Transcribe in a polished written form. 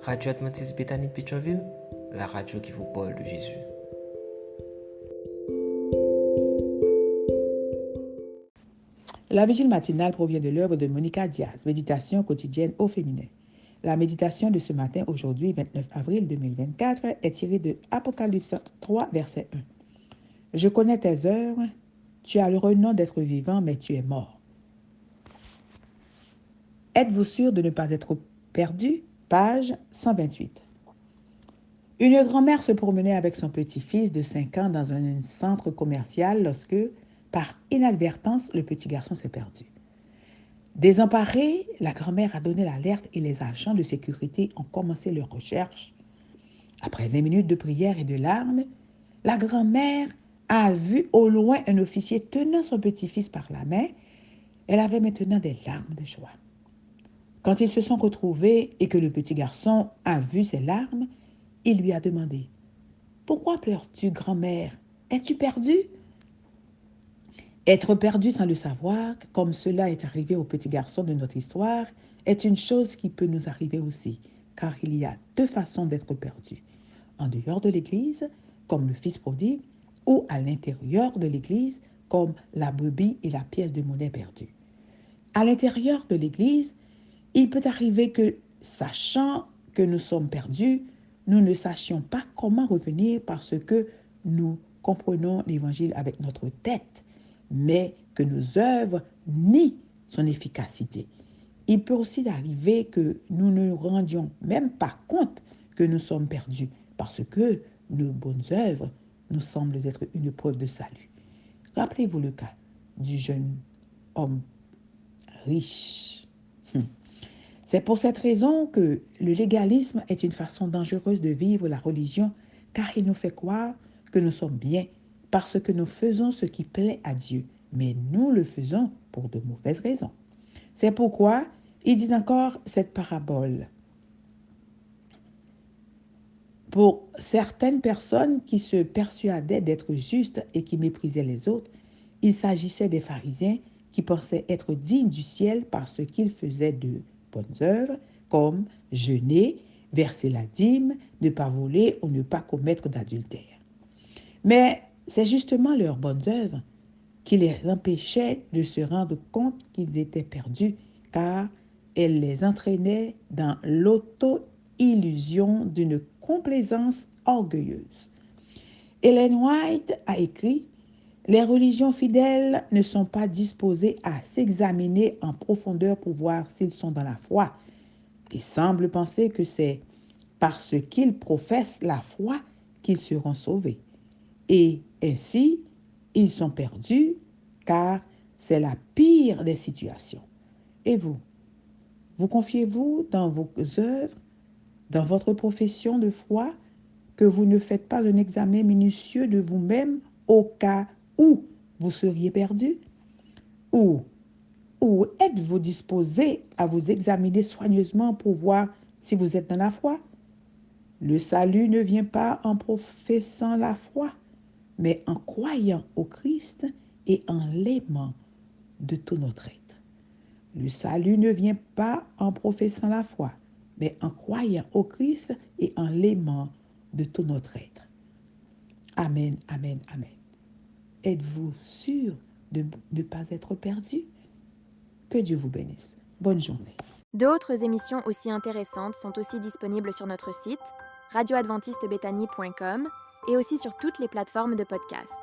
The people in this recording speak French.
Radio Adventiste Bethany de Pétionville, la radio qui vous parle de Jésus. La vigile matinale provient de l'œuvre de Monica Diaz, Méditation quotidienne au féminin. La méditation de ce matin, aujourd'hui, 29 avril 2024, est tirée de Apocalypse 3, verset 1. Je connais tes œuvres, tu as le renom d'être vivant, mais tu es mort. Êtes-vous sûr de ne pas être perdu? Page 128. Une grand-mère se promenait avec son petit-fils de 5 ans dans un centre commercial lorsque, par inadvertance, le petit garçon s'est perdu. Désemparée, la grand-mère a donné l'alerte et les agents de sécurité ont commencé leur recherche. Après 20 minutes de prière et de larmes, la grand-mère a vu au loin un officier tenant son petit-fils par la main. Elle avait maintenant des larmes de joie. Quand ils se sont retrouvés et que le petit garçon a vu ses larmes, il lui a demandé « Pourquoi pleures-tu, grand-mère? Es-tu perdue ?» Être perdu sans le savoir, comme cela est arrivé au petit garçon de notre histoire, est une chose qui peut nous arriver aussi, car il y a deux façons d'être perdu. En dehors de l'Église, comme le fils prodigue, ou à l'intérieur de l'Église, comme la brebis et la pièce de monnaie perdue. À l'intérieur de l'Église, il peut arriver que, sachant que nous sommes perdus, nous ne sachions pas comment revenir parce que nous comprenons l'Évangile avec notre tête, mais que nos œuvres nient son efficacité. Il peut aussi arriver que nous ne nous rendions même pas compte que nous sommes perdus parce que nos bonnes œuvres nous semblent être une preuve de salut. Rappelez-vous le cas du jeune homme riche. C'est pour cette raison que le légalisme est une façon dangereuse de vivre la religion, car il nous fait croire que nous sommes bien parce que nous faisons ce qui plaît à Dieu, mais nous le faisons pour de mauvaises raisons. C'est pourquoi il dit encore cette parabole. Pour certaines personnes qui se persuadaient d'être justes et qui méprisaient les autres, il s'agissait des pharisiens qui pensaient être dignes du ciel parce qu'ils faisaient de bonnes œuvres, comme jeûner, verser la dîme, ne pas voler ou ne pas commettre d'adultère. Mais c'est justement leurs bonnes œuvres qui les empêchaient de se rendre compte qu'ils étaient perdus, car elles les entraînaient dans l'auto-illusion d'une complaisance orgueilleuse. Ellen White a écrit « Les religions fidèles ne sont pas disposées à s'examiner en profondeur pour voir s'ils sont dans la foi. Ils semblent penser que c'est parce qu'ils professent la foi qu'ils seront sauvés. Et ainsi, ils sont perdus car c'est la pire des situations. Et vous confiez-vous dans vos œuvres, dans votre profession de foi, que vous ne faites pas un examen minutieux de vous-même au cas où vous seriez perdu? Ou êtes-vous disposé à vous examiner soigneusement pour voir si vous êtes dans la foi? Le salut ne vient pas en professant la foi, mais en croyant au Christ et en l'aimant de tout notre être. Le salut ne vient pas en professant la foi, mais en croyant au Christ et en l'aimant de tout notre être. Amen, amen, amen. Êtes-vous sûr de ne pas être perdu? Que Dieu vous bénisse. Bonne journée. D'autres émissions aussi intéressantes sont aussi disponibles sur notre site radioadventistebethany.com et aussi sur toutes les plateformes de podcast.